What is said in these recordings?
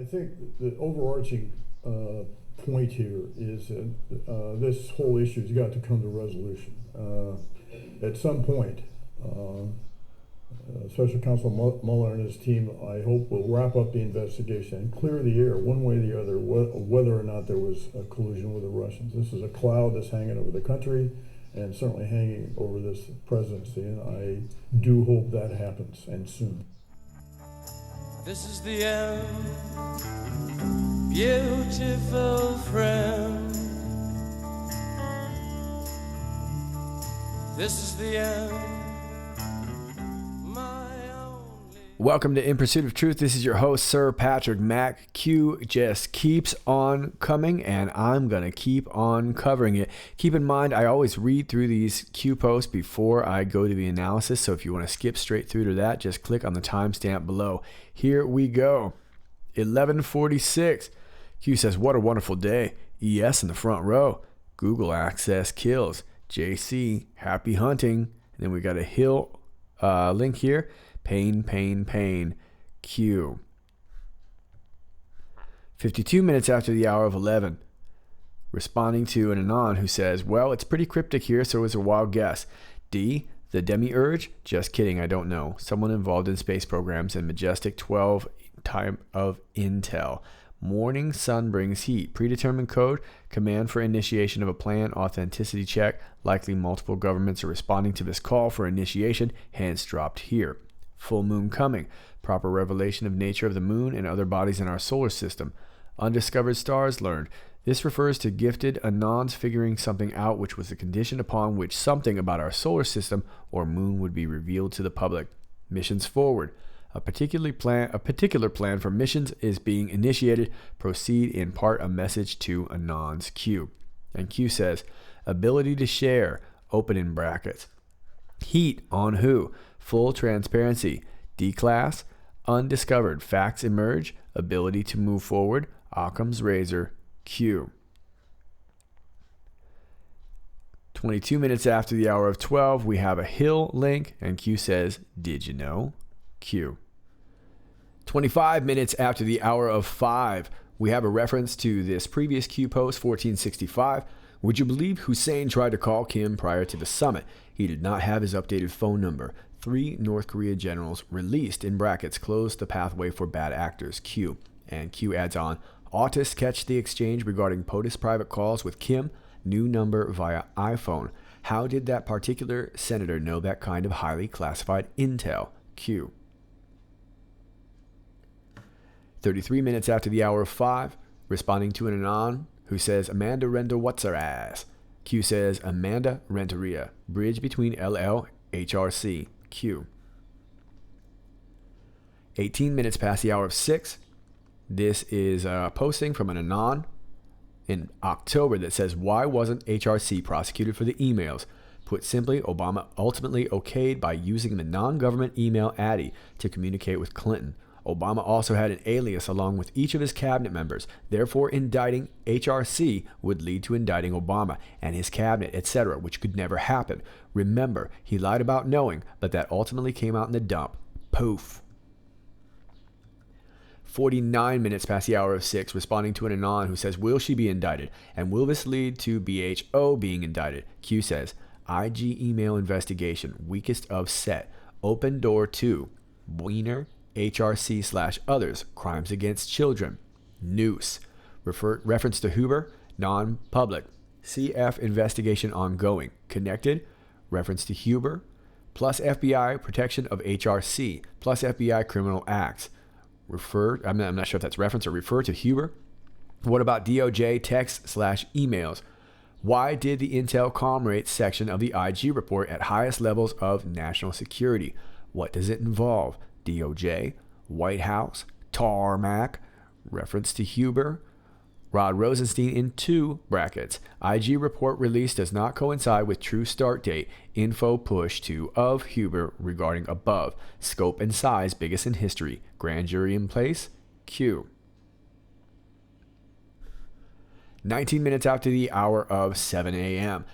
think the overarching point here is that this whole issue's got to come to resolution. At some point, Special Counsel Mueller and his team, I hope, will wrap up the investigation and clear the air one way or the other whether or not there was a collusion with the Russians. This is a cloud that's hanging over the country and certainly hanging over this presidency, and I do hope that happens, and soon. This is the end, beautiful friend. This is the end, my only. Welcome to In Pursuit of Truth. This is your host, Sir Patrick Mack. Q just keeps on coming, and I'm going to keep on covering it. Keep in mind, I always read through these Q posts before I go to the analysis, so if you want to skip straight through to that, just click on the timestamp below. Here we go. 11:46. Q says, what a wonderful day. ES in the front row. Google access kills. JC, happy hunting. And then we got a Hill link here. Pain, pain, pain. Q. 52 minutes after the hour of 11. Responding to an Anon who says, well, it's pretty cryptic here, so it was a wild guess. D. The demiurge? Just kidding, I don't know. Someone involved in space programs and Majestic 12 time of intel. Morning sun brings heat. Predetermined code. Command for initiation of a plan. Authenticity check. Likely multiple governments are responding to this call for initiation, hence dropped here. Full moon coming. Proper revelation of nature of the moon and other bodies in our solar system. Undiscovered stars learned. This refers to gifted Anons figuring something out, which was the condition upon which something about our solar system or moon would be revealed to the public. Missions forward. A particular plan for missions is being initiated. Proceed in part a message to Anons. Q. And Q says, ability to share, open in brackets. Heat on who? Full transparency. D-class. Undiscovered. Facts emerge. Ability to move forward. Occam's razor. Q. 22 minutes after the hour of 12, we have a Hill link, and Q says, did you know? Q. 25 minutes after the hour of 5, we have a reference to this previous Q post, 1465. Would you believe Hussein tried to call Kim prior to the summit? He did not have his updated phone number. 3 North Korea generals released, in brackets, closed the pathway for bad actors. Q. And Q adds on, autists catch the exchange regarding POTUS private calls with Kim, new number via iPhone. How did that particular senator know that kind of highly classified intel? Q. 33 minutes after the hour of 5, responding to an Anon who says, Amanda Renda what's her ass? Q says, Amanda Renteria, bridge between LL, HRC. Q. 18 minutes past the hour of 6. This is a posting from an Anon in October that says, why wasn't HRC prosecuted for the emails? Put simply, Obama ultimately okayed by using the non-government email Addy to communicate with Clinton. Obama also had an alias along with each of his cabinet members. Therefore, indicting HRC would lead to indicting Obama and his cabinet, etc., which could never happen. Remember, he lied about knowing, but that ultimately came out in the dump. Poof. 49 minutes past the hour of 6, responding to an Anon who says, will she be indicted? And will this lead to BHO being indicted? Q says, IG email investigation, weakest of set. Open door to Wiener, HRC/others, crimes against children. Noose. Reference to Huber, non-public. CF investigation ongoing. Connected. Reference to Huber. Plus FBI protection of HRC. Plus FBI criminal acts. I'm not sure if that's reference or refer to Huber. What about DOJ texts/emails? Why did the Intel comm rates section of the IG report at highest levels of national security? What does it involve? DOJ, White House, tarmac, reference to Huber, Rod Rosenstein in 2 brackets. IG report release does not coincide with true start date. Info push to of Huber regarding above. Scope and size biggest in history. Grand jury in place. Q. 19 minutes after the hour of 7 a.m.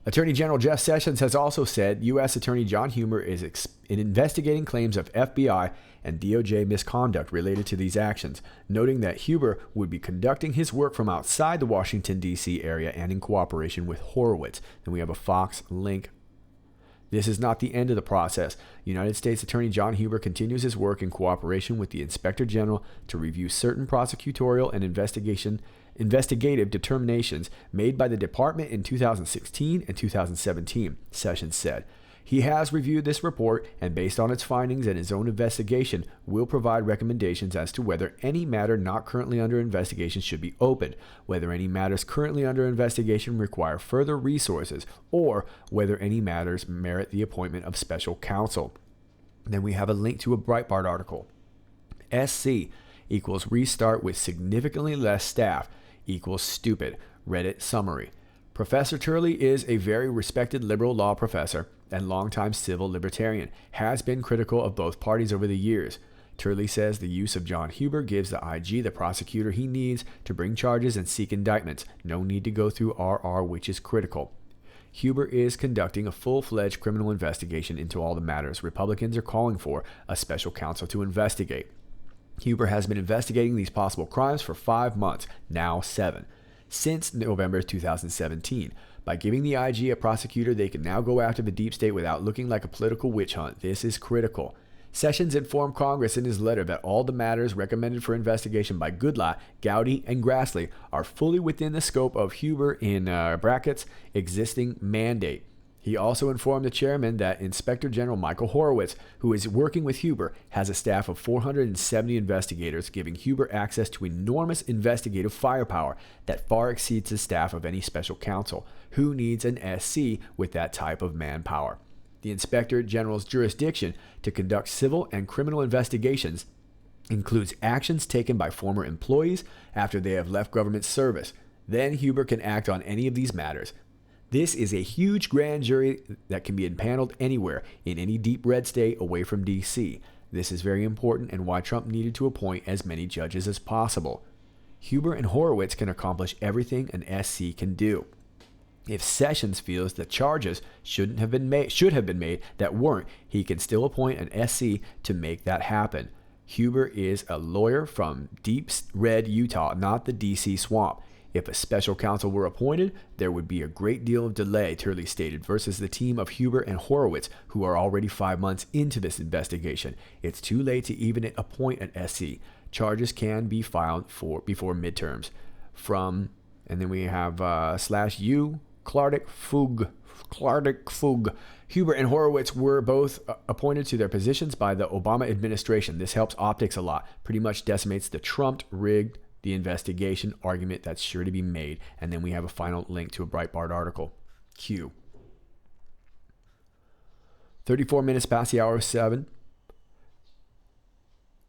Attorney General Jeff Sessions has also said U.S. Attorney John Huber is investigating claims of FBI and DOJ misconduct related to these actions, noting that Huber would be conducting his work from outside the Washington, D.C. area and in cooperation with Horowitz. And we have a Fox link. This is not the end of the process. United States Attorney John Huber continues his work in cooperation with the Inspector General to review certain prosecutorial and investigative determinations made by the department in 2016 and 2017, Sessions said. He has reviewed this report and, based on its findings and his own investigation, will provide recommendations as to whether any matter not currently under investigation should be opened, whether any matters currently under investigation require further resources, or whether any matters merit the appointment of special counsel. Then we have a link to a Breitbart article. SC equals restart with significantly less staff equals stupid. Reddit summary. Professor Turley is a very respected liberal law professor and longtime civil libertarian, has been critical of both parties over the years. Turley says the use of John Huber gives the IG the prosecutor he needs to bring charges and seek indictments. No need to go through RR, which is critical. Huber is conducting a full-fledged criminal investigation into all the matters Republicans are calling for a special counsel to investigate. Huber has been investigating these possible crimes for 5 months, now 7, since November 2017. By giving the IG a prosecutor, they can now go after the deep state without looking like a political witch hunt. This is critical. Sessions informed Congress in his letter that all the matters recommended for investigation by Goodlatte, Gowdy, and Grassley are fully within the scope of Huber in brackets existing mandate. He also informed the chairman that Inspector General Michael Horowitz, who is working with Huber, has a staff of 470 investigators, giving Huber access to enormous investigative firepower that far exceeds the staff of any special counsel. Who needs an SC with that type of manpower? The Inspector General's jurisdiction to conduct civil and criminal investigations includes actions taken by former employees after they have left government service. Then Huber can act on any of these matters. This is a huge grand jury that can be impaneled anywhere in any deep red state away from D.C. This is very important and why Trump needed to appoint as many judges as possible. Huber and Horowitz can accomplish everything an SC can do. If Sessions feels that charges should have been made that weren't, he can still appoint an SC to make that happen. Huber is a lawyer from deep red Utah, not the D.C. swamp. If a special counsel were appointed, there would be a great deal of delay, Turley stated, versus the team of Huber and Horowitz, who are already 5 months into this investigation. It's too late to even appoint an SC. Charges can be filed before midterms. And then we have /U, Clardic Fug. Huber and Horowitz were both appointed to their positions by the Obama administration. This helps optics a lot. Pretty much decimates the Trump rigged the investigation argument that's sure to be made. And then we have a final link to a Breitbart article. Q. 34 minutes past the hour of 7.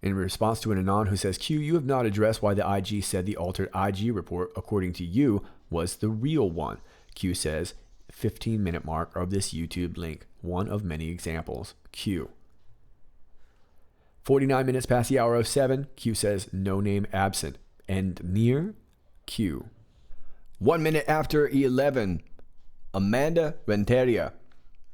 In response to an Anon who says, Q, you have not addressed why the IG said the altered IG report, according to you, was the real one. Q says, 15-minute mark of this YouTube link, one of many examples. Q. 49 minutes past the hour of 7. Q says, no name absent. And near Q. 1 minute after 11. Amanda Renteria.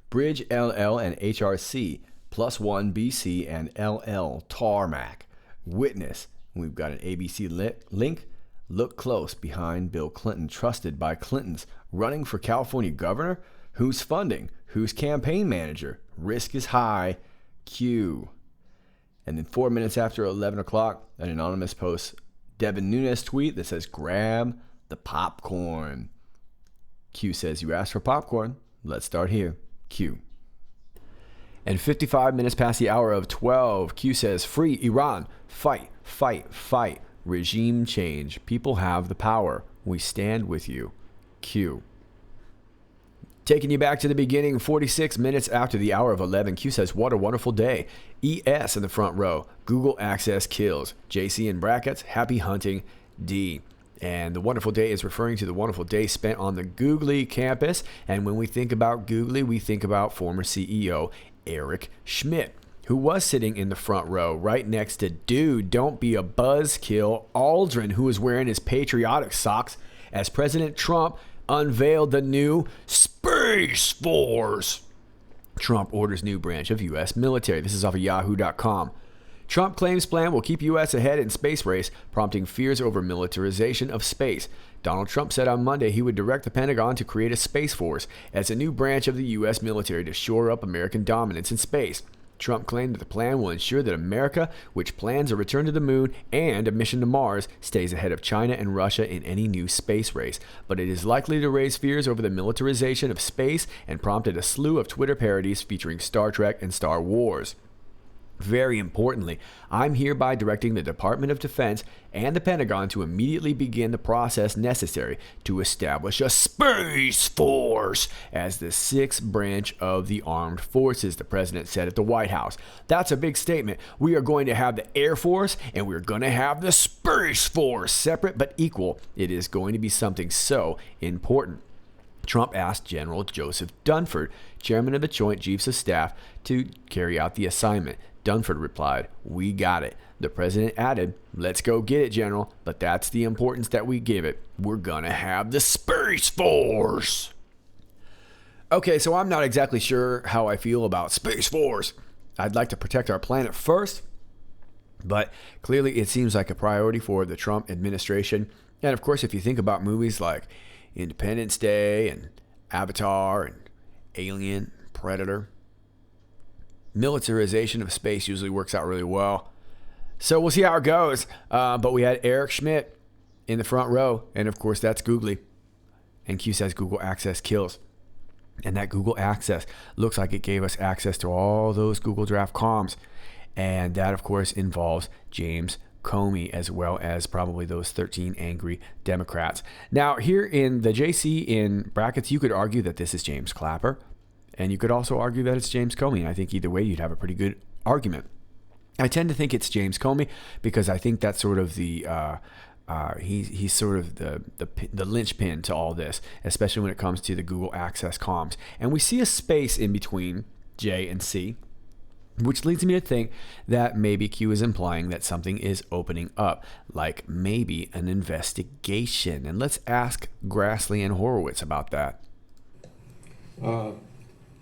Bridge LL and HRC. +1 BC and LL Tarmac. Witness. We've got an ABC link. Look close behind Bill Clinton, trusted by Clintons. Running for California governor? Who's funding? Who's campaign manager? Risk is high. Q. And then 4 minutes after 11 o'clock, an anonymous posts Devin Nunes tweet that says, grab the popcorn. Q says, you asked for popcorn. Let's start here. Q. And 55 minutes past the hour of 12, Q says, free Iran. Fight, fight, fight. Regime change. People have the power. We stand with you. Q. Taking you back to the beginning, 46 minutes after the hour of 11, Q says, what a wonderful day. ES in the front row. Google access kills. JC in brackets, happy hunting, D. And the wonderful day is referring to the wonderful day spent on the Googly campus. And when we think about Googly, we think about former CEO Eric Schmidt, who was sitting in the front row right next to Dude, Don't Be a Buzzkill, Aldrin, who was wearing his patriotic socks as President Trump unveiled the new Spur Space Force. Trump orders new branch of U.S. military. This is off of Yahoo.com. Trump claims plan will keep U.S. ahead in space race, prompting fears over militarization of space. Donald Trump said on Monday he would direct the Pentagon to create a Space Force as a new branch of the U.S. military to shore up American dominance in space. Trump claimed that the plan will ensure that America, which plans a return to the moon and a mission to Mars, stays ahead of China and Russia in any new space race. But it is likely to raise fears over the militarization of space and prompted a slew of Twitter parodies featuring Star Trek and Star Wars. Very importantly, I'm hereby directing the Department of Defense and the Pentagon to immediately begin the process necessary to establish a Space Force as the sixth branch of the armed forces, the president said at the White House. That's a big statement. We are going to have the Air Force and we're going to have the Space Force, separate but equal. It is going to be something so important. Trump asked General Joseph Dunford, chairman of the Joint Chiefs of Staff, to carry out the assignment. Dunford replied, "We got it." The president added, "Let's go get it, General, but that's the importance that we give it. We're gonna have the Space Force." Okay, so I'm not exactly sure how I feel about Space Force. I'd like to protect our planet first, but clearly it seems like a priority for the Trump administration. And of course, if you think about movies like Independence Day and Avatar and Alien, Predator, militarization of space usually works out really well. So we'll see how it goes. But we had Eric Schmidt in the front row. And of course, that's googly. And Q says Google Access kills. And that Google Access looks like it gave us access to all those Google Draft comms. And that, of course, involves James Comey, as well as probably those 13 angry Democrats. Now, here in the JC in brackets, you could argue that this is James Clapper. And you could also argue that it's James Comey. And I think either way, you'd have a pretty good argument. I tend to think it's James Comey because I think that's sort of the he's sort of the linchpin to all this, especially when it comes to the Google Access comms. And we see a space in between J and C, which leads me to think that maybe Q is implying that something is opening up, like maybe an investigation. And let's ask Grassley and Horowitz about that.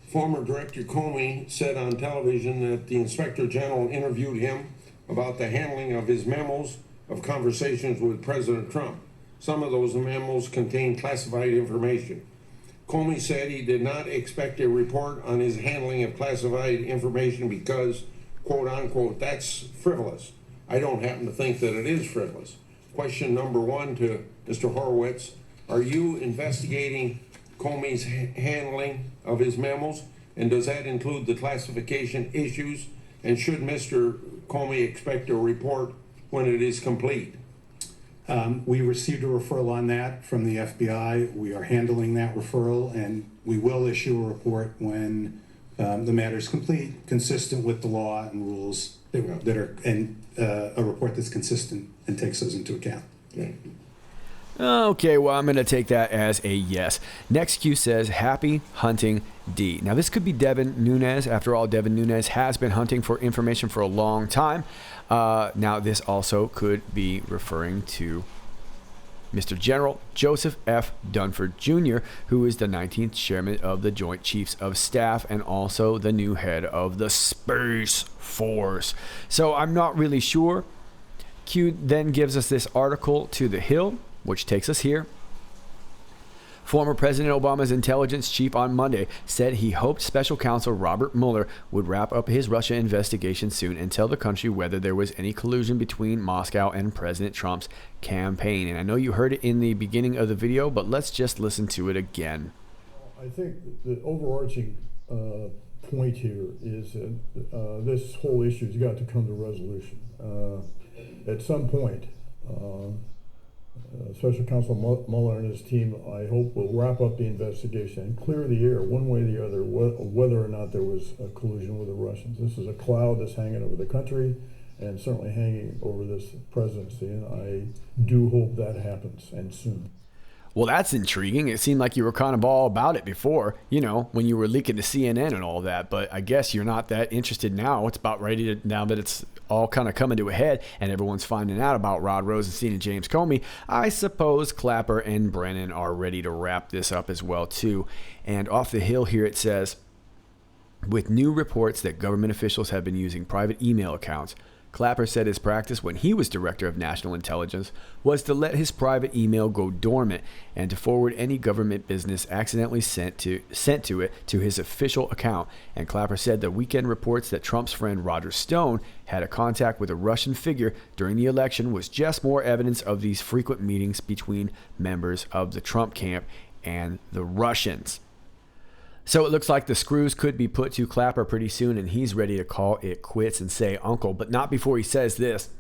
Former Director Comey said on television that the Inspector General interviewed him about the handling of his memos of conversations with President Trump. Some of those memos contained classified information. Comey said he did not expect a report on his handling of classified information because, quote unquote, that's frivolous. I don't happen to think that it is frivolous. Question number one to Mr. Horowitz, are you investigating Comey's handling of his memos, and does that include the classification issues? And should Mr. Comey expect a report when it is complete? We received a referral on that from the FBI. We are handling that referral, and we will issue a report when the matter is complete, consistent with the law and rules that are, and a report that's consistent and takes those into account. Okay, well, I'm going to take that as a yes. Next Q says, happy hunting D. Now, this could be Devin Nunes. After all, Devin Nunes has been hunting for information for a long time. Now, this also could be referring to Mr. General Joseph F. Dunford Jr., who is the 19th chairman of the Joint Chiefs of Staff and also the new head of the Space Force. So I'm not really sure. Q then gives us this article to The Hill, which takes us here. Former President Obama's intelligence chief on Monday said he hoped special counsel Robert Mueller would wrap up his Russia investigation soon and tell the country whether there was any collusion between Moscow and President Trump's campaign. And I know you heard it in the beginning of the video, but let's just listen to it again. I think the overarching point here is that this whole issue's got to come to resolution. At some point, Special Counsel Mueller and his team, I hope, will wrap up the investigation and clear the air one way or the other whether or not there was a collusion with the Russians. This is a cloud that's hanging over the country and certainly hanging over this presidency, and I do hope that happens, and soon. Well, that's intriguing. It seemed like you were kind of all about it before, when you were leaking to CNN and all that. But I guess you're not that interested now. It's about ready to, now that it's all kind of coming to a head and everyone's finding out about Rod Rosenstein and James Comey. I suppose Clapper and Brennan are ready to wrap this up as well, too. And off the Hill here it says, with new reports that government officials have been using private email accounts, Clapper said his practice when he was Director of National Intelligence was to let his private email go dormant and to forward any government business accidentally sent to it to his official account. And Clapper said the weekend reports that Trump's friend Roger Stone had a contact with a Russian figure during the election was just more evidence of these frequent meetings between members of the Trump camp and the Russians. So it looks like the screws could be put to Clapper pretty soon, and he's ready to call it quits and say uncle, but not before he says this.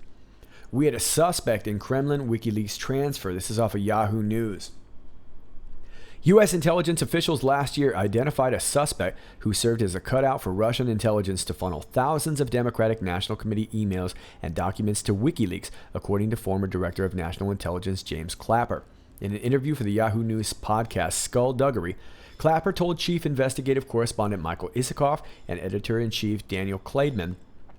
We had a suspect in Kremlin WikiLeaks transfer. This is off of Yahoo News. U.S. intelligence officials last year identified a suspect who served as a cutout for Russian intelligence to funnel thousands of Democratic National Committee emails and documents to WikiLeaks, according to former Director of National Intelligence James Clapper. In an interview for the Yahoo News podcast Skullduggery, Clapper told Chief Investigative Correspondent Michael Isikoff and Editor-in-Chief Daniel Klaidman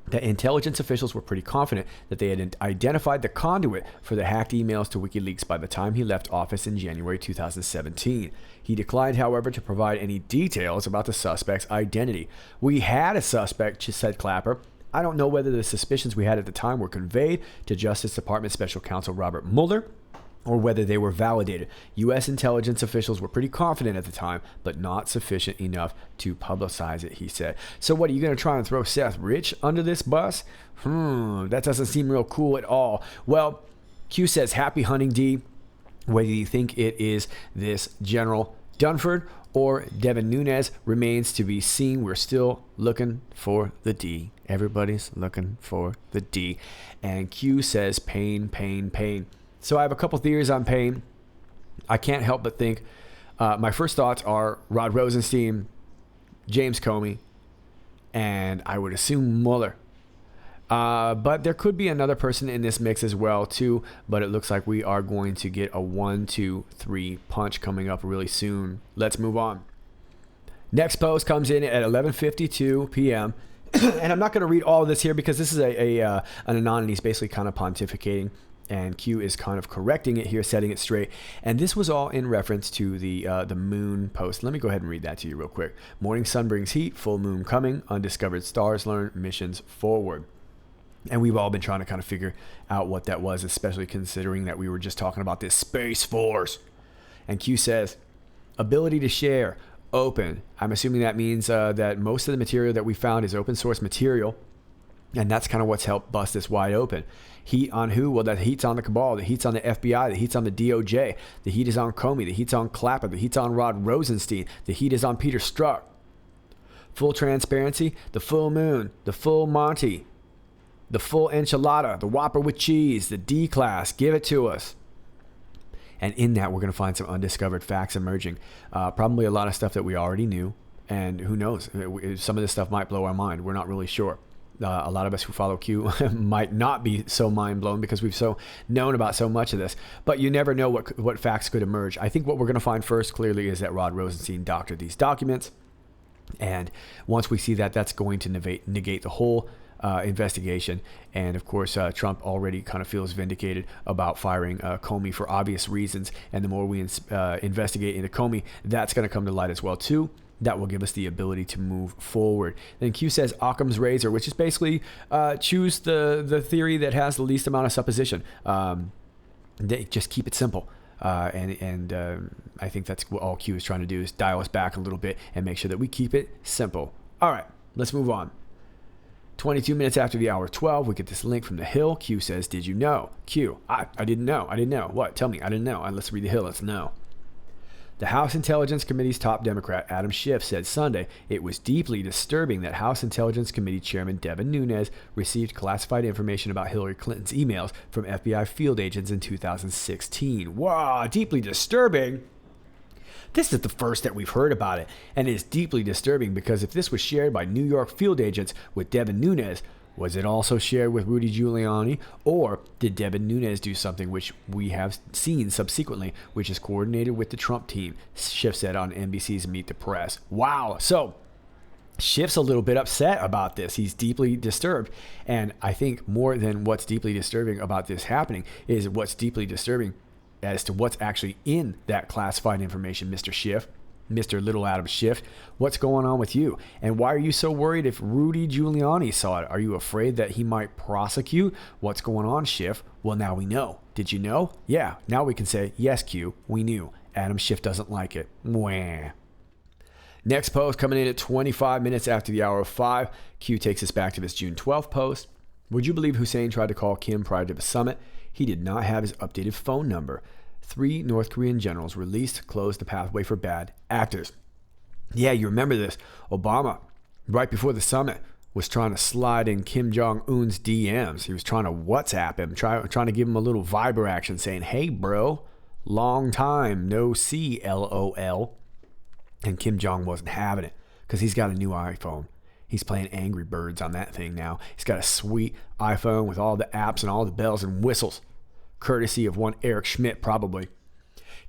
that intelligence officials were pretty confident that they had identified the conduit for the hacked emails to WikiLeaks by the time he left office in January 2017. He declined, however, to provide any details about the suspect's identity. We had a suspect, said Clapper. I don't know whether the suspicions we had at the time were conveyed to Justice Department Special Counsel Robert Mueller or whether they were validated. U.S. intelligence officials were pretty confident at the time, but not sufficient enough to publicize it, he said. So what, are you going to try and throw Seth Rich under this bus? That doesn't seem real cool at all. Well, Q says, happy hunting, D. Whether you think it is this General Dunford or Devin Nunes remains to be seen. We're still looking for the D. Everybody's looking for the D. And Q says, pain, pain, pain. So I have a couple theories on pain. I can't help but think my first thoughts are Rod Rosenstein, James Comey, and I would assume Mueller. But there could be another person in this mix as well, too. But it looks like we are going to get a 1, 2, 3 punch coming up really soon. Let's move on. Next post comes in at 11:52 p.m. And I'm not going to read all of this here because this is an Anon, and he's basically kind of pontificating. And Q is kind of correcting it here, setting it straight. And this was all in reference to the moon post. Let me go ahead and read that to you real quick. Morning sun brings heat, full moon coming, undiscovered stars learn, missions forward. And we've all been trying to kind of figure out what that was, especially considering that we were just talking about this Space Force. And Q says, ability to share, open. I'm assuming that means that most of the material that we found is open source material. And that's kind of what's helped bust this wide open. Heat on who? Well, the heat's on the cabal. The heat's on the FBI. The heat's on the DOJ. The heat is on Comey. The heat's on Clapper. The heat's on Rod Rosenstein. The heat is on Peter Strzok. Full transparency, the full moon, the full Monty, the full enchilada, the Whopper with cheese, the D class. Give it to us. And in that, we're going to find some undiscovered facts emerging. Probably a lot of stuff that we already knew. And who knows? Some of this stuff might blow our mind. We're not really sure. A lot of us who follow Q might not be so mind blown because we've so known about so much of this, but you never know what facts could emerge. I think what we're going to find first clearly is that Rod Rosenstein doctored these documents. And once we see that, that's going to negate the whole investigation. And of course, Trump already kind of feels vindicated about firing Comey for obvious reasons. And the more we investigate into Comey, that's going to come to light as well too. That will give us the ability to move forward. Then Q says Occam's razor, which is basically choose the theory that has the least amount of supposition. Just keep it simple. And I think that's what all Q is trying to do, is dial us back a little bit and make sure that we keep it simple. All right, let's move on. 22 minutes after the hour 12, we get this link from The Hill. Q says, did you know? Q, I didn't know. I didn't know. What? Tell me. I didn't know. Let's read The Hill. Let's know. The House Intelligence Committee's top Democrat, Adam Schiff, said Sunday it was deeply disturbing that House Intelligence Committee Chairman Devin Nunes received classified information about Hillary Clinton's emails from FBI field agents in 2016. Wow, deeply disturbing. This is the first that we've heard about it, and it is deeply disturbing because if this was shared by New York field agents with Devin Nunes, Was it also shared with Rudy Giuliani, or did Devin Nunes do something which we have seen subsequently, which is coordinated with the Trump team? Schiff said on NBC's Meet the Press. Wow. So Schiff's a little bit upset about this. He's deeply disturbed. And I think more than what's deeply disturbing about this happening is what's deeply disturbing as to what's actually in that classified information, Mr. Schiff. Mr. Little Adam Schiff, what's going on with you? And why are you so worried if Rudy Giuliani saw it? Are you afraid that he might prosecute? What's going on, Schiff? Well, now we know. Did you know? Yeah, now we can say, yes, Q, we knew. Adam Schiff doesn't like it. Mwah. Next post coming in at 25 minutes after the hour of 5. Q takes us back to this June 12th post. Would you believe Hussein tried to call Kim prior to the summit? He did not have his updated phone number. 3 North Korean generals released closed the pathway for bad actors. Yeah, you remember this. Obama, right before the summit, was trying to slide in Kim Jong-un's DMs. He was trying to WhatsApp him, trying to give him a little Viber action saying, hey, bro, long time no see, LOL. And Kim Jong wasn't having it because he's got a new iPhone. He's playing Angry Birds on that thing now. He's got a sweet iPhone with all the apps and all the bells and whistles. Courtesy of one Eric Schmidt, probably.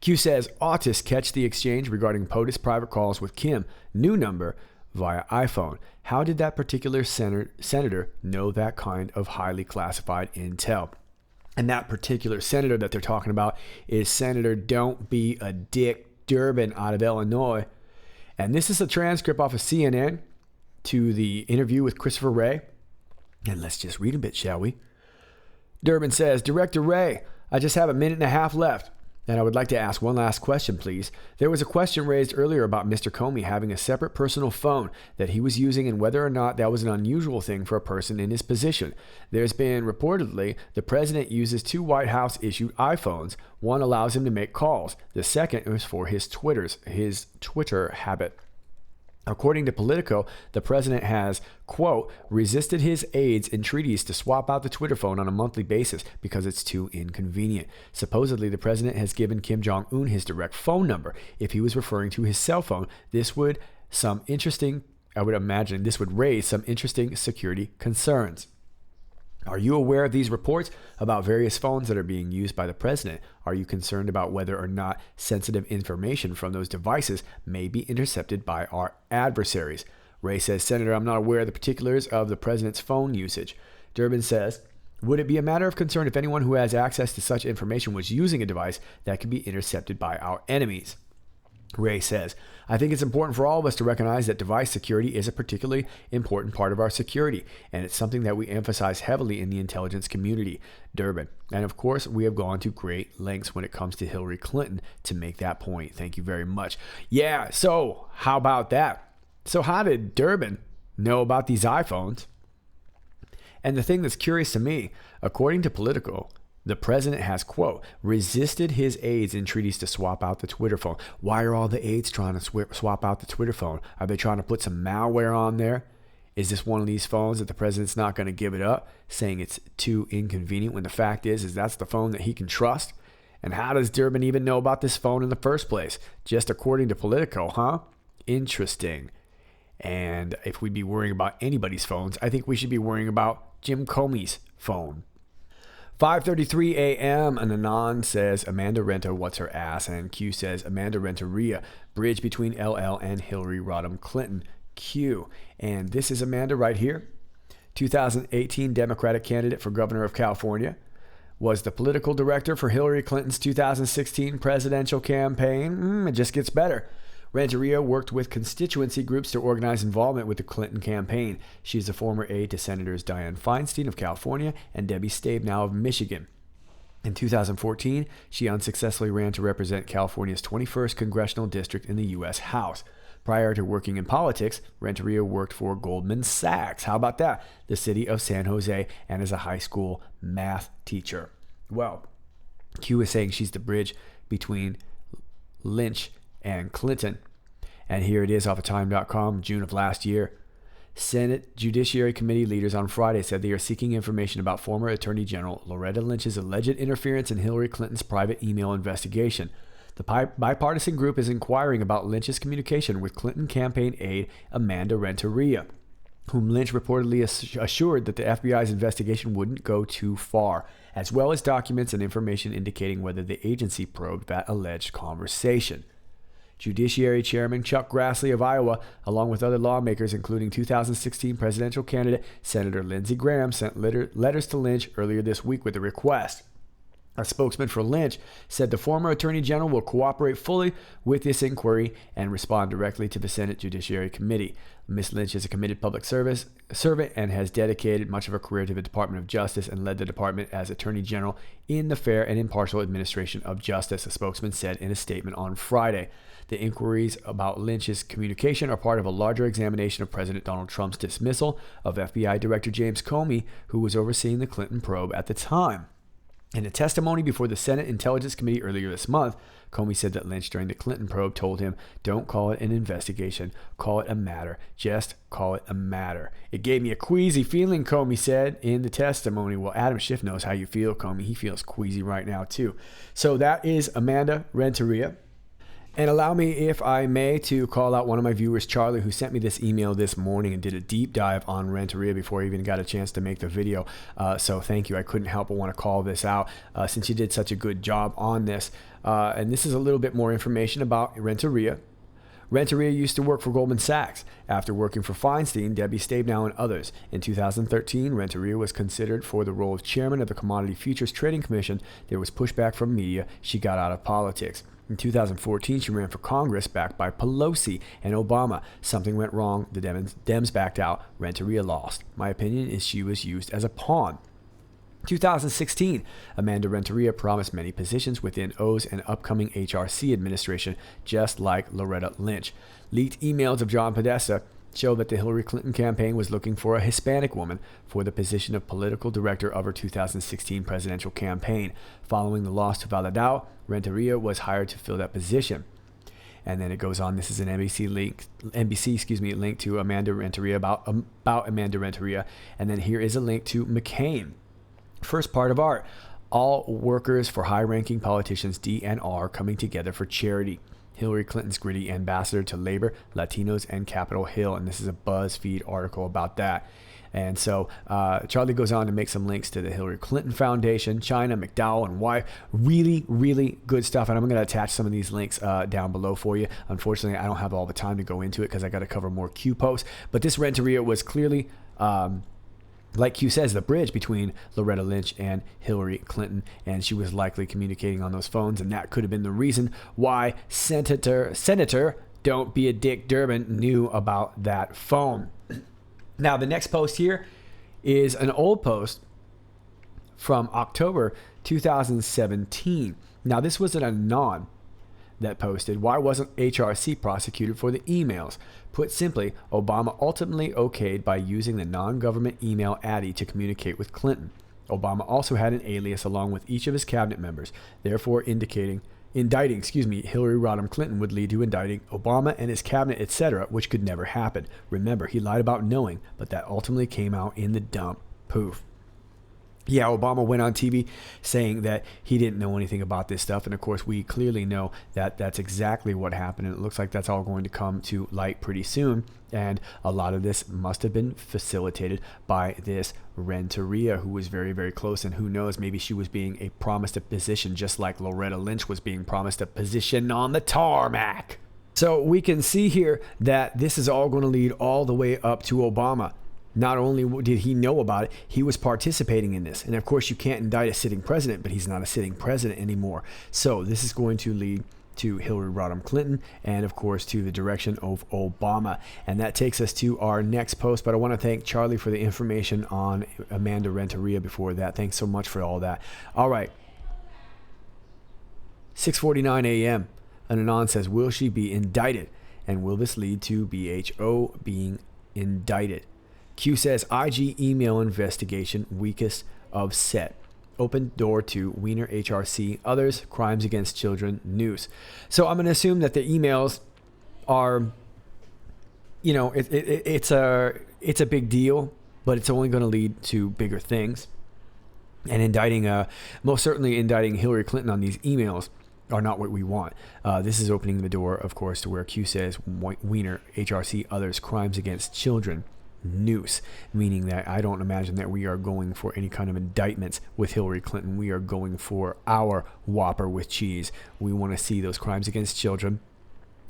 Q says, autists catch the exchange regarding POTUS private calls with Kim, new number, via iPhone. How did that particular senator know that kind of highly classified intel? And that particular senator that they're talking about is Senator Don't Be a Dick Durbin out of Illinois. And this is a transcript off of CNN to the interview with Christopher Wray. And let's just read a bit, shall we? Durbin says, Director Wray, I just have a minute and a half left, and I would like to ask one last question, please. There was a question raised earlier about Mr. Comey having a separate personal phone that he was using and whether or not that was an unusual thing for a person in his position. There's been reportedly the president uses 2 White House-issued iPhones. One allows him to make calls. The second is for his Twitter habit. According to Politico, the president has, quote, resisted his aides' entreaties to swap out the Twitter phone on a monthly basis because it's too inconvenient. Supposedly, the president has given Kim Jong-un his direct phone number. If he was referring to his cell phone, this would raise some interesting security concerns. Are you aware of these reports about various phones that are being used by the president? Are you concerned about whether or not sensitive information from those devices may be intercepted by our adversaries? Ray says, Senator, I'm not aware of the particulars of the president's phone usage. Durbin says, would it be a matter of concern if anyone who has access to such information was using a device that could be intercepted by our enemies? Ray says, I think it's important for all of us to recognize that device security is a particularly important part of our security, and it's something that we emphasize heavily in the intelligence community. Durbin, and of course, we have gone to great lengths when it comes to Hillary Clinton to make that point. Thank you very much. Yeah, so how about that? So how did Durbin know about these iPhones? And the thing that's curious to me, according to Politico, the president has, quote, resisted his aides' entreaties to swap out the Twitter phone. Why are all the aides trying to swap out the Twitter phone? Are they trying to put some malware on there? Is this one of these phones that the president's not going to give it up, saying it's too inconvenient when the fact is that's the phone that he can trust? And how does Durbin even know about this phone in the first place? Just according to Politico, huh? Interesting. And if we'd be worrying about anybody's phones, I think we should be worrying about Jim Comey's phone. 5:33 a.m. and Anon says Amanda Renta what's her ass, and Q says Amanda Renteria, bridge between LL and Hillary Rodham Clinton. Q. And this is Amanda right here. 2018 Democratic candidate for governor of California. Was the political director for Hillary Clinton's 2016 presidential campaign. It just gets better. Renteria worked with constituency groups to organize involvement with the Clinton campaign. She's a former aide to Senators Dianne Feinstein of California and Debbie Stabenow of Michigan. In 2014, she unsuccessfully ran to represent California's 21st congressional district in the U.S. House. Prior to working in politics, Renteria worked for Goldman Sachs. How about that? The city of San Jose, and as a high school math teacher. Well, Q is saying she's the bridge between Lynch and Clinton. And here it is off of time.com, June of last year. Senate Judiciary Committee leaders on Friday said they are seeking information about former Attorney General Loretta Lynch's alleged interference in Hillary Clinton's private email investigation. The bipartisan group is inquiring about Lynch's communication with Clinton campaign aide Amanda Renteria. whom Lynch reportedly assured that the FBI's investigation wouldn't go too far, as well as documents and information indicating whether the agency probed that alleged conversation. Judiciary Chairman Chuck Grassley of Iowa, along with other lawmakers, including 2016 presidential candidate Senator Lindsey Graham, sent letters to Lynch earlier this week with a request. A spokesman for Lynch said the former Attorney General will cooperate fully with this inquiry and respond directly to the Senate Judiciary Committee. Ms. Lynch is a committed public servant and has dedicated much of her career to the Department of Justice and led the department as Attorney General in the fair and impartial administration of justice, a spokesman said in a statement on Friday. The inquiries about Lynch's communication are part of a larger examination of President Donald Trump's dismissal of FBI Director James Comey, who was overseeing the Clinton probe at the time. In a testimony before the Senate Intelligence Committee earlier this month, Comey said that Lynch during the Clinton probe told him, "Don't call it an investigation, call it a matter, just call it a matter." "It gave me a queasy feeling," Comey said in the testimony. Well, Adam Schiff knows how you feel, Comey. He feels queasy right now, too. So that is Amanda Renteria. And allow me, if I may, to call out one of my viewers, Charlie, who sent me this email this morning and did a deep dive on Renteria before I even got a chance to make the video. So thank you. I couldn't help but want to call this out since you did such a good job on this. And this is a little bit more information about Renteria. Renteria used to work for Goldman Sachs. After working for Feinstein, Debbie Stabenow, and others. In 2013, Renteria was considered for the role of chairman of the Commodity Futures Trading Commission. There was pushback from media. She got out of politics. In 2014, she ran for Congress backed by Pelosi and Obama. Something went wrong. The Dems backed out. Renteria lost. My opinion is she was used as a pawn. 2016, Amanda Renteria promised many positions within O's and upcoming HRC administration, just like Loretta Lynch. Leaked emails of John Podesta show that the Hillary Clinton campaign was looking for a Hispanic woman for the position of political director of her 2016 presidential campaign. Following the loss to Valadao, Renteria was hired to fill that position. And then it goes on. This is an NBC link to Amanda Renteria about Amanda Renteria. And then here is a link to McCain. First part of art. All workers for high-ranking politicians DNR coming together for charity. Hillary Clinton's gritty ambassador to labor, Latinos, and Capitol Hill. And this is a BuzzFeed article about that. And so Charlie goes on to make some links to the Hillary Clinton Foundation, China, McDowell, and wife. Really, really good stuff. And I'm going to attach some of these links down below for you. Unfortunately, I don't have all the time to go into it because I got to cover more Q posts. But this Renteria was clearly, like Q says, the bridge between Loretta Lynch and Hillary Clinton. And she was likely communicating on those phones. And that could have been the reason why Senator Don't Be a Dick Durbin knew about that phone. Now, the next post here is an old post from October 2017. Now, this was an Anon that posted, "Why wasn't HRC prosecuted for the emails?" Put simply, Obama ultimately okayed by using the non-government email Addy to communicate with Clinton. Obama also had an alias along with each of his cabinet members, therefore indicting Hillary Rodham Clinton would lead to indicting Obama and his cabinet, etc., which could never happen. Remember, he lied about knowing, but that ultimately came out in the dump. Poof. Yeah, Obama went on TV saying that he didn't know anything about this stuff. And of course, we clearly know that that's exactly what happened. And it looks like that's all going to come to light pretty soon. And a lot of this must have been facilitated by this Renteria, who was very, very close. And who knows, maybe she was being promised a position just like Loretta Lynch was being promised a position on the tarmac. So we can see here that this is all going to lead all the way up to Obama. Not only did he know about it, he was participating in this. And of course, you can't indict a sitting president, but he's not a sitting president anymore. So this is going to lead to Hillary Rodham Clinton and, of course, to the direction of Obama. And that takes us to our next post. But I want to thank Charlie for the information on Amanda Renteria before that. Thanks so much for all that. All right. 6:49 a.m. An Anon says, will she be indicted? And will this lead to BHO being indicted? Q says, IG email investigation weakest of set. Open door to Wiener HRC, others, crimes against children, news. So I'm going to assume that the emails are, it's a big deal, but it's only going to lead to bigger things. And most certainly indicting Hillary Clinton on these emails are not what we want. This is opening the door, of course, to where Q says Wiener HRC, others, crimes against children, noose, meaning that I don't imagine that we are going for any kind of indictments with Hillary Clinton. We are going for our Whopper with cheese. We want to see those crimes against children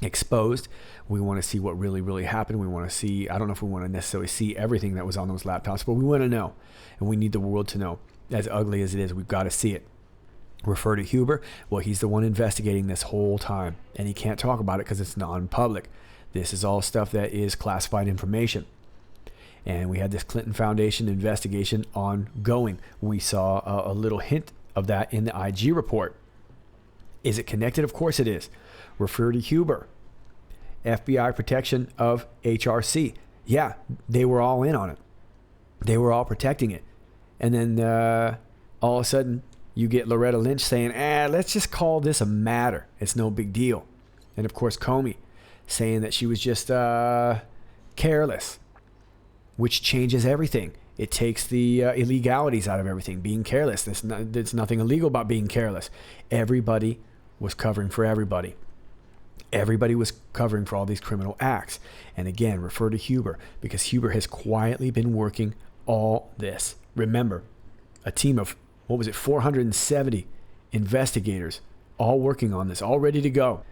exposed. We want to see what really happened. We want to see, I don't know if we want to necessarily see everything that was on those laptops, but we want to know, and we need the world to know. As ugly as it is, we've got to see it. Refer to Huber. Well, he's the one investigating this whole time, and he can't talk about it because it's non-public. This is all stuff that is classified information. And we had this Clinton Foundation investigation ongoing. We saw a little hint of that in the IG report. Is it connected? Of course it is. Refer to Huber. FBI protection of HRC. Yeah, they were all in on it. They were all protecting it. And then all of a sudden, you get Loretta Lynch saying, let's just call this a matter. It's no big deal. And of course, Comey saying that she was just careless, which changes everything. It takes the illegalities out of everything. Being careless. There's nothing illegal about being careless. Everybody was covering for everybody. Everybody was covering for all these criminal acts. And again, refer to Huber, because Huber has quietly been working all this. Remember, a team of, 470 investigators all working on this, all ready to go.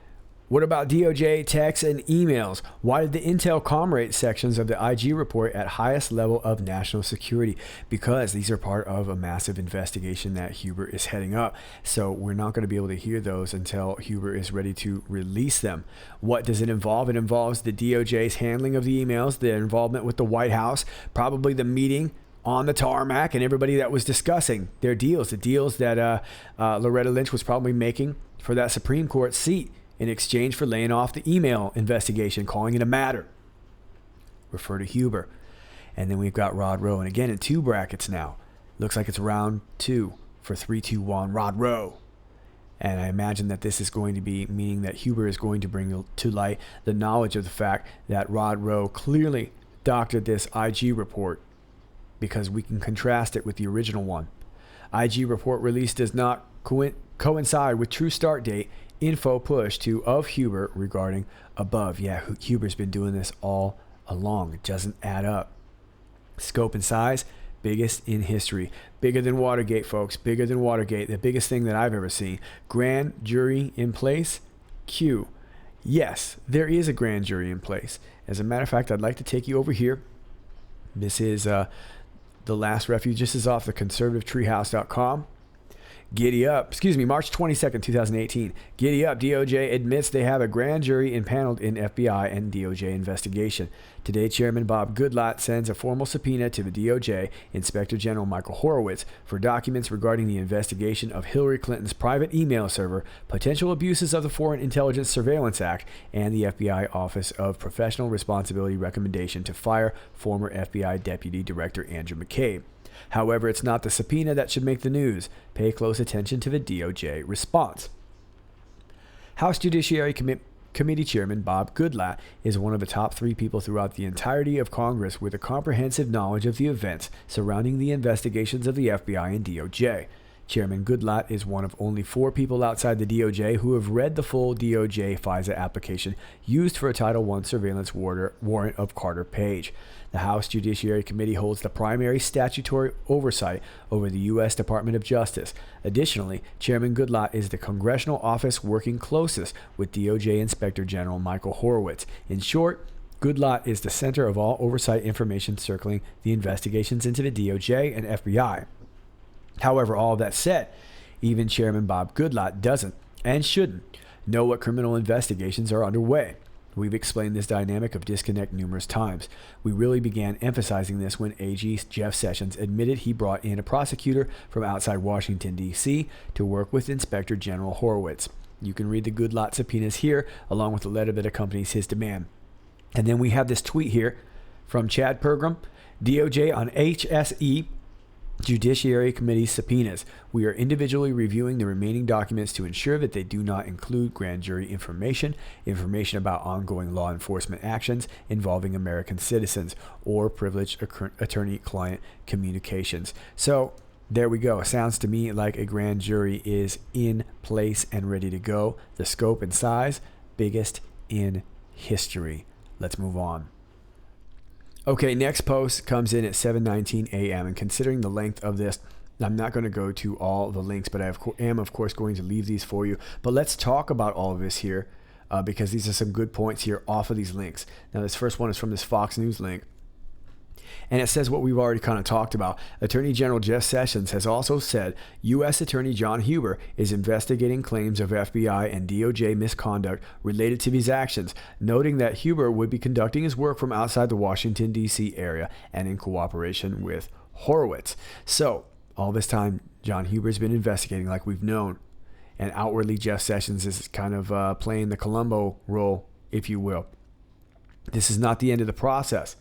What about DOJ texts and emails? Why did the Intel Comrade sections of the IG report at highest level of national security? Because these are part of a massive investigation that Huber is heading up. So we're not going to be able to hear those until Huber is ready to release them. What does it involve? It involves the DOJ's handling of the emails, their involvement with the White House, probably the meeting on the tarmac, and everybody that was discussing their deals, the deals that Loretta Lynch was probably making for that Supreme Court seat in exchange for laying off the email investigation, calling it a matter. Refer to Huber. And then we've got Rod Rowe. And again, in 2 brackets now. Looks like it's round 2 for 3-2-1 Rod Rowe. And I imagine that this is going to be meaning that Huber is going to bring to light the knowledge of the fact that Rod Rowe clearly doctored this IG report, because we can contrast it with the original one. IG report release does not coincide with true start date. Info push to of Huber regarding above. Yeah, Huber's been doing this all along. It doesn't add up. Scope and size, biggest in history. Bigger than Watergate, folks. Bigger than Watergate. The biggest thing that I've ever seen. Grand jury in place. Q. Yes, there is a grand jury in place. As a matter of fact, I'd like to take you over here. This is The Last Refuge. This is off the conservative-treehouse.com. Giddy up. March 22nd, 2018. Giddy up. DOJ admits they have a grand jury impaneled in FBI and DOJ investigation. Today, Chairman Bob Goodlatte sends a formal subpoena to the DOJ Inspector General Michael Horowitz for documents regarding the investigation of Hillary Clinton's private email server, potential abuses of the Foreign Intelligence Surveillance Act, and the FBI Office of Professional Responsibility recommendation to fire former FBI Deputy Director Andrew McCabe. However, it's not the subpoena that should make the news. Pay close attention to the DOJ response. House Judiciary Committee Chairman Bob Goodlatte is one of the top 3 people throughout the entirety of Congress with a comprehensive knowledge of the events surrounding the investigations of the FBI and DOJ. Chairman Goodlatte is one of only 4 people outside the DOJ who have read the full DOJ FISA application used for a Title I surveillance warrant of Carter Page. The House Judiciary Committee holds the primary statutory oversight over the U.S. Department of Justice. Additionally, Chairman Goodlatte is the congressional office working closest with DOJ Inspector General Michael Horowitz. In short, Goodlatte is the center of all oversight information circling the investigations into the DOJ and FBI. However, all of that said, even Chairman Bob Goodlatte doesn't and shouldn't know what criminal investigations are underway. We've explained this dynamic of disconnect numerous times. We really began emphasizing this when AG Jeff Sessions admitted he brought in a prosecutor from outside Washington, D.C. to work with Inspector General Horowitz. You can read the Goodlatte subpoenas here, along with the letter that accompanies his demand. And then we have this tweet here from Chad Pergram, DOJ on HSE Judiciary Committee subpoenas. We are individually reviewing the remaining documents to ensure that they do not include grand jury information about ongoing law enforcement actions involving American citizens, or privileged attorney-client communications. So there we go. Sounds to me like a grand jury is in place and ready to go. The scope and size, biggest in history. Let's move on. Okay, next post comes in at 7:19 a.m. And considering the length of this, I'm not going to go to all the links, but I am, of course, going to leave these for you. But let's talk about all of this here because these are some good points here off of these links. Now, this first one is from this Fox News link. And it says what we've already kind of talked about. Attorney General Jeff Sessions has also said U.S. Attorney John Huber is investigating claims of FBI and DOJ misconduct related to these actions, noting that Huber would be conducting his work from outside the Washington, D.C. area and in cooperation with Horowitz. So, all this time, John Huber's been investigating like we've known. And outwardly, Jeff Sessions is kind of playing the Columbo role, if you will. This is not the end of the process.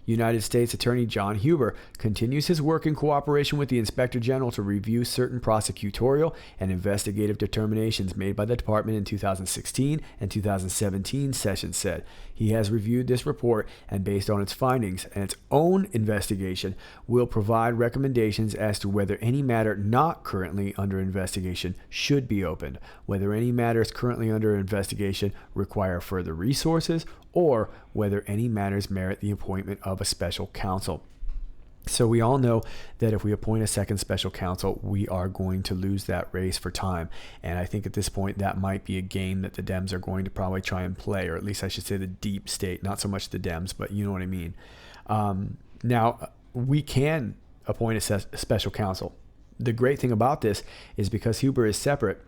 United States Attorney John Huber continues his work in cooperation with the Inspector General to review certain prosecutorial and investigative determinations made by the department in 2016 and 2017, Sessions said. He has reviewed this report and based on its findings and its own investigation will provide recommendations as to whether any matter not currently under investigation should be opened, whether any matters currently under investigation require further resources, or whether any matters merit the appointment of a special counsel. So we all know that if we appoint a second special counsel, we are going to lose that race for time. And I think at this point, that might be a game that the Dems are going to probably try and play, or at least I should say the deep state, not so much the Dems, but you know what I mean. Now, we can appoint a special counsel. The great thing about this is because Huber is separate,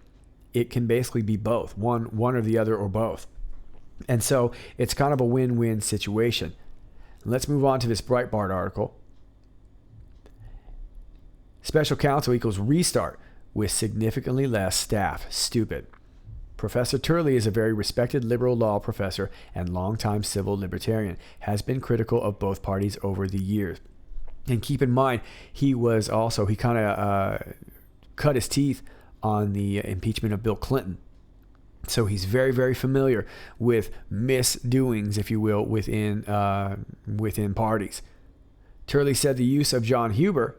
it can basically be both, one or the other or both. And so it's kind of a win-win situation. Let's move on to this Breitbart article. Special counsel equals restart with significantly less staff. Stupid. Professor Turley is a very respected liberal law professor and longtime civil libertarian, has been critical of both parties over the years. And keep in mind, he kind of cut his teeth on the impeachment of Bill Clinton. So he's very, very familiar with misdoings, if you will, within parties. Turley said the use of John Huber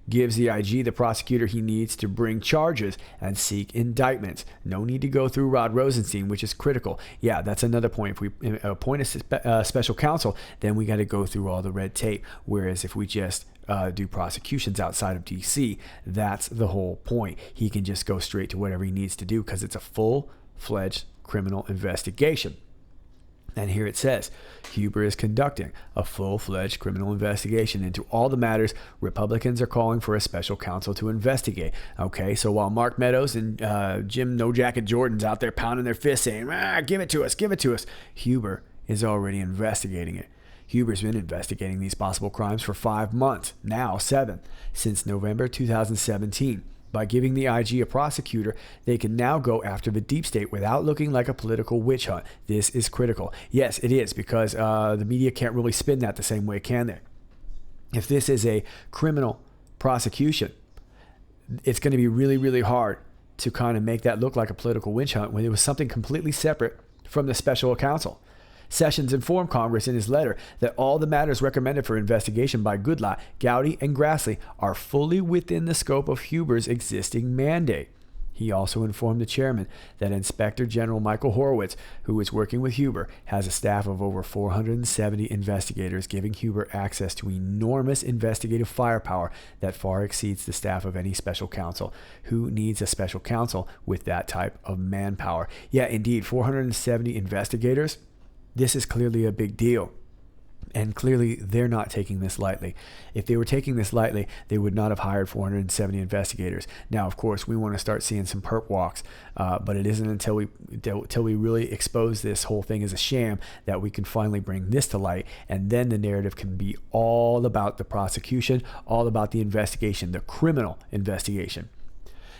gives the IG the prosecutor he needs to bring charges and seek indictments. No need to go through Rod Rosenstein, which is critical. Yeah, that's another point. If we appoint a special counsel, then we got to go through all the red tape. Whereas if we just do prosecutions outside of DC, that's the whole point. He can just go straight to whatever he needs to do because it's a full-fledged criminal investigation. And here it says, Huber is conducting a full-fledged criminal investigation into all the matters Republicans are calling for a special counsel to investigate. Okay, so while Mark Meadows and Jim No Jacket Jordan's out there pounding their fists saying, give it to us, Huber is already investigating it. Huber's been investigating these possible crimes for 5 months, now 7, since November 2017. By giving the IG a prosecutor, they can now go after the deep state without looking like a political witch hunt. This is critical. Yes, it is, because the media can't really spin that the same way, can they? If this is a criminal prosecution, it's going to be really, really hard to kind of make that look like a political witch hunt when it was something completely separate from the special counsel. Sessions informed Congress in his letter that all the matters recommended for investigation by Goodlatte, Gowdy, and Grassley are fully within the scope of Huber's existing mandate. He also informed the chairman that Inspector General Michael Horowitz, who is working with Huber, has a staff of over 470 investigators, giving Huber access to enormous investigative firepower that far exceeds the staff of any special counsel. Who needs a special counsel with that type of manpower? Yeah, indeed, 470 investigators. This is clearly a big deal, and clearly they're not taking this lightly. If they were taking this lightly, they would not have hired 470 investigators. Now, of course, we want to start seeing some perp walks, but it isn't until we really expose this whole thing as a sham that we can finally bring this to light, and then the narrative can be all about the prosecution, all about the investigation, the criminal investigation.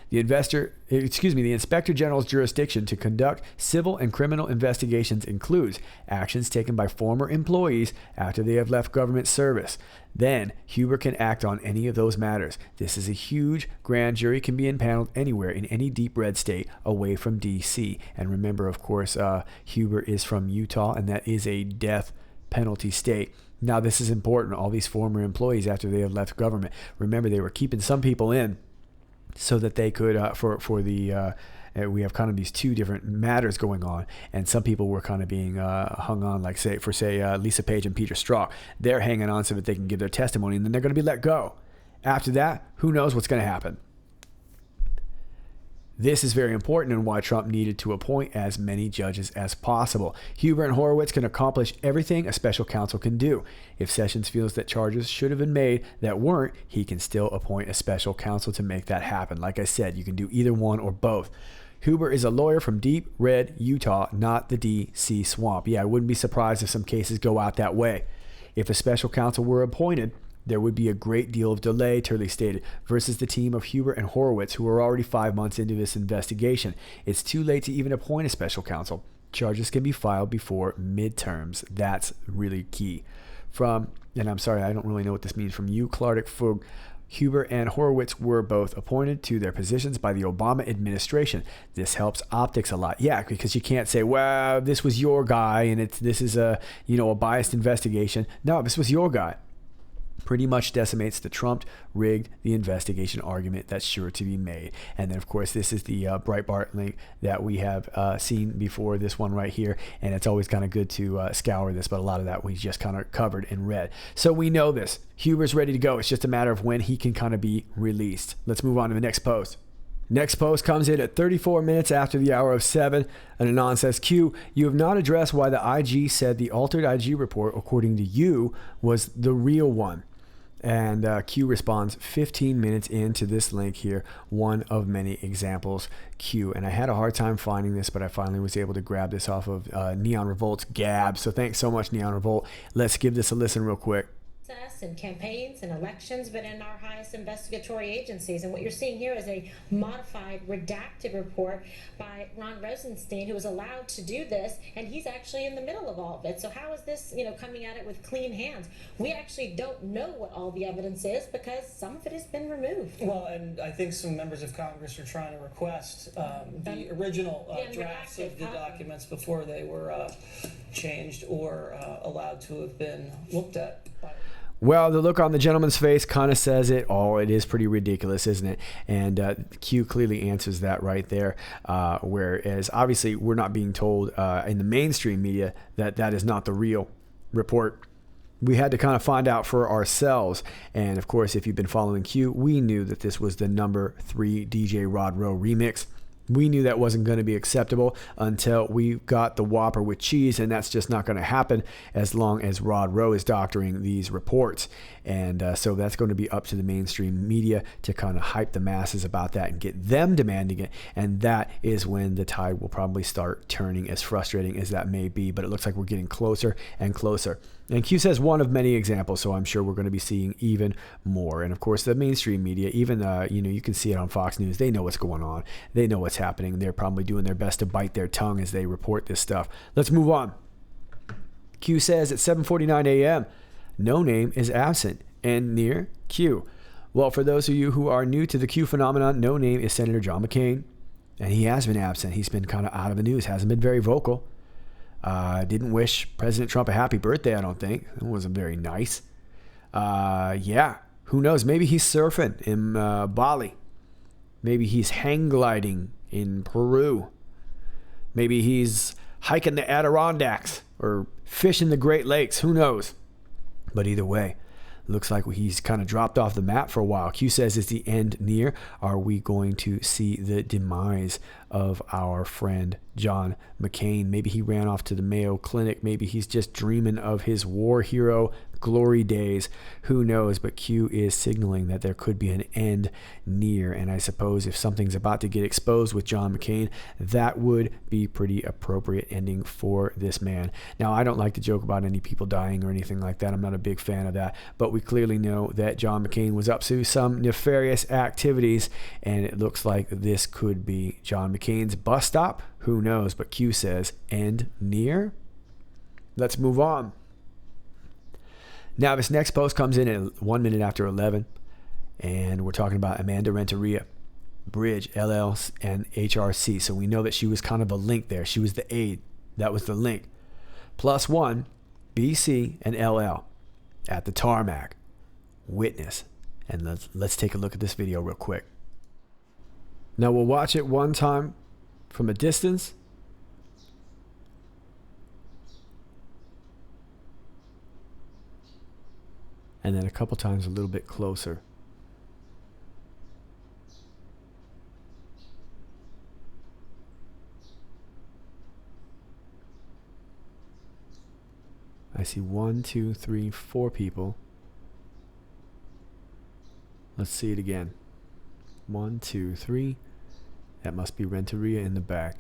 The Inspector General's jurisdiction to conduct civil and criminal investigations includes actions taken by former employees after they have left government service. Then, Huber can act on any of those matters. This is a huge grand jury, can be impaneled anywhere in any deep red state away from D.C. And remember, of course, Huber is from Utah, and that is a death penalty state. Now, this is important. All these former employees after they have left government. Remember, they were keeping some people in so that they could, for the We have kind of these two different matters going on, and some people were kind of being hung on, like say Lisa Page and Peter Strzok. They're hanging on so that they can give their testimony, and then they're going to be let go. After that, who knows what's going to happen? This is very important and why Trump needed to appoint as many judges as possible. Huber and Horowitz can accomplish everything a special counsel can do. If Sessions feels that charges should have been made that weren't, he can still appoint a special counsel to make that happen. Like I said, you can do either one or both. Huber is a lawyer from deep red Utah, not the D.C. swamp. Yeah, I wouldn't be surprised if some cases go out that way. If a special counsel were appointed, there would be a great deal of delay, Turley stated, versus the team of Huber and Horowitz, who are already 5 months into this investigation. It's too late to even appoint a special counsel. Charges can be filed before midterms. That's really key. And I'm sorry, I don't really know what this means, from you, Clardic Fug. Huber and Horowitz were both appointed to their positions by the Obama administration. This helps optics a lot. Yeah, because you can't say, well, this was your guy and this is a biased investigation. No, this was your guy. Pretty much decimates the Trump rigged the investigation argument that's sure to be made. And then, of course, this is the Breitbart link that we have seen before, this one right here. And it's always kind of good to scour this, but a lot of that we just kind of covered and read. So we know this. Huber's ready to go. It's just a matter of when he can kind of be released. Let's move on to the next post. Next post comes in at 34 minutes after the hour of 7. And Anon says, Q, you have not addressed why the IG said the altered IG report, according to you, was the real one. And Q responds 15 minutes into this link here, one of many examples, Q. And I had a hard time finding this, but I finally was able to grab this off of Neon Revolt's Gab. So thanks so much, Neon Revolt. Let's give this a listen real quick. In campaigns and elections, but in our highest investigatory agencies. And what you're seeing here is a modified, redacted report by Ron Rosenstein, who was allowed to do this, and he's actually in the middle of all of it. So how is this, coming at it with clean hands? We actually don't know what all the evidence is because some of it has been removed. Well, and I think some members of Congress are trying to request the original drafts of the documents before they were changed or allowed to have been looked at by. Well, the look on the gentleman's face kind of says it all. It is pretty ridiculous, isn't it? And Q clearly answers that right there. Whereas, obviously, we're not being told in the mainstream media that that is not the real report. We had to kind of find out for ourselves. And, of course, if you've been following Q, we knew that this was the number 3 DJ Rod Rowe remix. We knew that wasn't going to be acceptable until we got the Whopper with cheese, and that's just not going to happen as long as Rod Rowe is doctoring these reports. And so that's going to be up to the mainstream media to kind of hype the masses about that and get them demanding it. And that is when the tide will probably start turning, as frustrating as that may be. But it looks like we're getting closer and closer. And Q says one of many examples, so I'm sure we're going to be seeing even more. And of course, the mainstream media, even you can see it on Fox News. They know what's going on. They know what's happening. They're probably doing their best to bite their tongue as they report this stuff. Let's move on. Q says at 7:49 a.m., no name is absent and near Q. Well, for those of you who are new to the Q phenomenon, no name is Senator John McCain, and he has been absent. He's been kind of out of the news, hasn't been very vocal. Didn't wish President Trump a happy birthday, I don't think. It wasn't very nice. Who knows? Maybe he's surfing in Bali. Maybe he's hang gliding in Peru. Maybe he's hiking the Adirondacks or fishing the Great Lakes. Who knows? But either way, looks like he's kind of dropped off the map for a while. Q says, is the end near? Are we going to see the demise of our friend John McCain? Maybe he ran off to the Mayo Clinic. Maybe he's just dreaming of his war hero glory days. Who knows? But Q is signaling that there could be an end near. And I suppose if something's about to get exposed with John McCain, that would be pretty appropriate ending for this man. Now, I don't like to joke about any people dying or anything like that. I'm not a big fan of that. But we clearly know that John McCain was up to some nefarious activities. And it looks like this could be John McCain's bus stop. Who knows? But Q says, end near? Let's move on. Now, this next post comes in at 1 minute after 11, and we're talking about Amanda Renteria, Bridge, LL, and HRC. So we know that she was kind of a link there. She was the aide. That was the link. +1, BC, and LL at the tarmac. Witness. And let's take a look at this video real quick. Now, we'll watch it one time from a distance. And then a couple times a little bit closer. I see 1, 2, 3, 4 people. Let's see it again. 1, 2, 3. That must be Renteria in the back.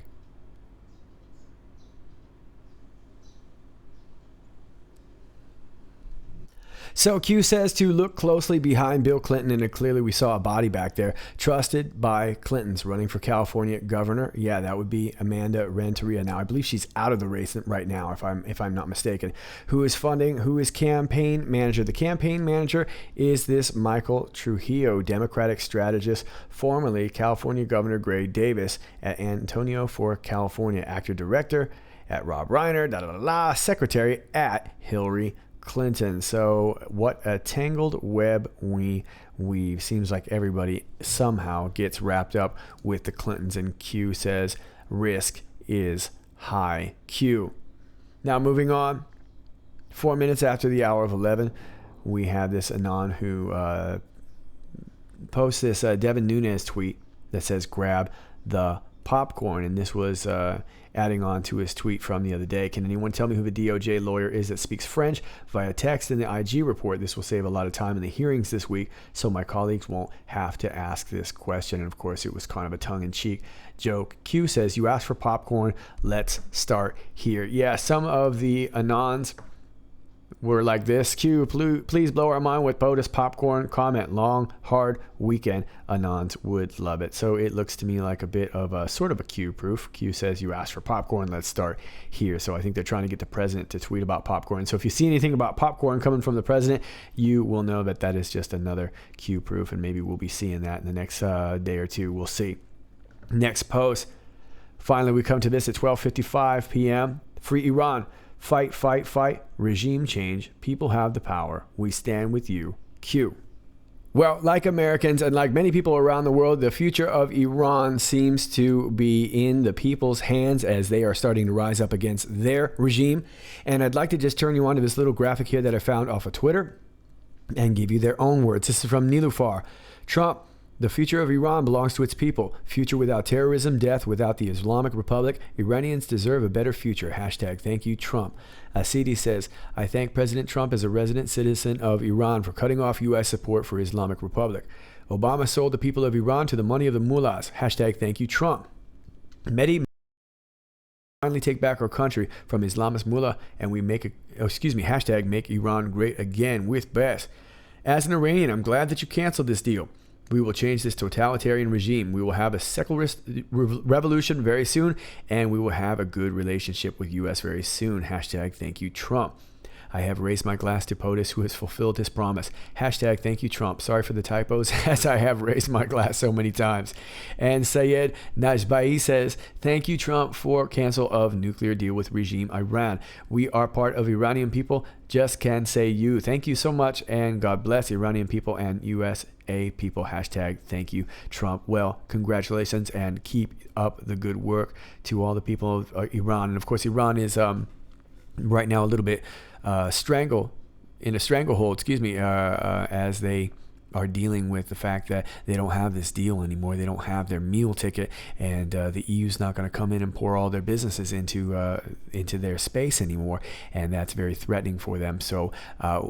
So Q says to look closely behind Bill Clinton, and clearly we saw a body back there. Trusted by Clintons, running for California governor. Yeah, that would be Amanda Renteria. Now I believe she's out of the race right now, if I'm not mistaken. Who is funding? Who is campaign manager? The campaign manager is this Michael Trujillo, Democratic strategist, formerly California Governor Gray Davis at Antonio for California, actor director at Rob Reiner, secretary at Hillary Clinton. So what a tangled web we weave. Seems like everybody somehow gets wrapped up with the Clintons, and Q says risk is high. Q. Now moving on, 4 minutes after the hour of 11, we have this Anon who posts this Devin Nunes tweet that says grab the popcorn, and this was adding on to his tweet from the other day. Can anyone tell me who the DOJ lawyer is that speaks French via text in the IG report? This will save a lot of time in the hearings this week, so my colleagues won't have to ask this question. And of course, it was kind of a tongue-in-cheek joke. Q says, you asked for popcorn, let's start here. Yeah, some of the Anons were like this. Q, please blow our mind with POTUS popcorn. Comment, long, hard weekend. Anons would love it. So it looks to me like a bit of a sort of a Q proof. Q says, you asked for popcorn, let's start here. So I think they're trying to get the president to tweet about popcorn. So if you see anything about popcorn coming from the president, you will know that that is just another Q proof, and maybe we'll be seeing that in the next day or two. We'll see. Next post. Finally, we come to this at 12:55 p.m. Free Iran. Fight, fight, fight. Regime change. People have the power. We stand with you. Q. Well, like Americans and like many people around the world, the future of Iran seems to be in the people's hands as they are starting to rise up against their regime. And I'd like to just turn you on to this little graphic here that I found off of Twitter and give you their own words. This is from Nilufar. Trump. The future of Iran belongs to its people. Future without terrorism, death without the Islamic Republic. Iranians deserve a better future. Hashtag thank you, Trump. Asidi says, I thank President Trump as a resident citizen of Iran for cutting off U.S. support for Islamic Republic. Obama sold the people of Iran to the money of the mullahs. Hashtag thank you, Trump. Mehdi finally take back our country from Islamist mullah, and we hashtag make Iran great again with Bess. As an Iranian, I'm glad that you canceled this deal. We will change this totalitarian regime. We will have a secularist revolution very soon, and we will have a good relationship with U.S. very soon. Hashtag thank you, Trump. I have raised my glass to POTUS, who has fulfilled his promise. Hashtag thank you, Trump. Sorry for the typos, as I have raised my glass so many times. And Sayed Najbai says, thank you, Trump, for cancel of nuclear deal with regime Iran. We are part of Iranian people. Just can say you. Thank you so much, and God bless Iranian people and USA people. Hashtag thank you, Trump. Well, congratulations, and keep up the good work to all the people of Iran. And of course, Iran is right now a little bit stranglehold, as they are dealing with the fact that they don't have this deal anymore. They don't have their meal ticket, and the EU's not going to come in and pour all their businesses into their space anymore, and that's very threatening for them. So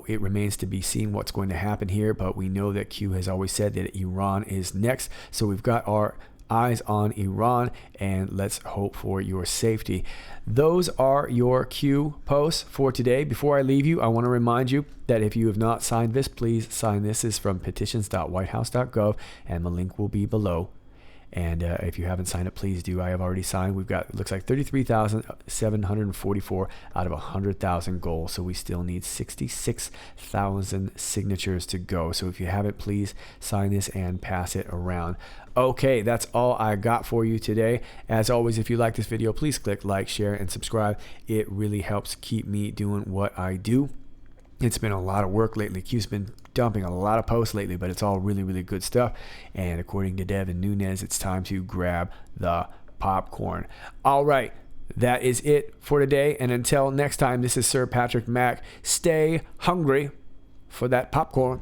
it remains to be seen what's going to happen here, but we know that Q has always said that Iran is next. So we've got our eyes on Iran, and let's hope for your safety. Those are your Q posts for today. Before I leave you, I want to remind you that if you have not signed this, please sign this. This is from petitions.whitehouse.gov, and the link will be below. And if you haven't signed up, please do. I have already signed. We've got, it looks like 33,744 out of 100,000 goal. So we still need 66,000 signatures to go. So if you haven't, please sign this and pass it around. Okay, that's all I got for you today. As always, if you like this video, please click like, share, and subscribe. It really helps keep me doing what I do. It's been a lot of work lately. Q's been dumping a lot of posts lately, but it's all really, really good stuff. And according to Devin Nunes, it's time to grab the popcorn. All right. That is it for today. And until next time, this is Sir Patrick Mack. Stay hungry for that popcorn.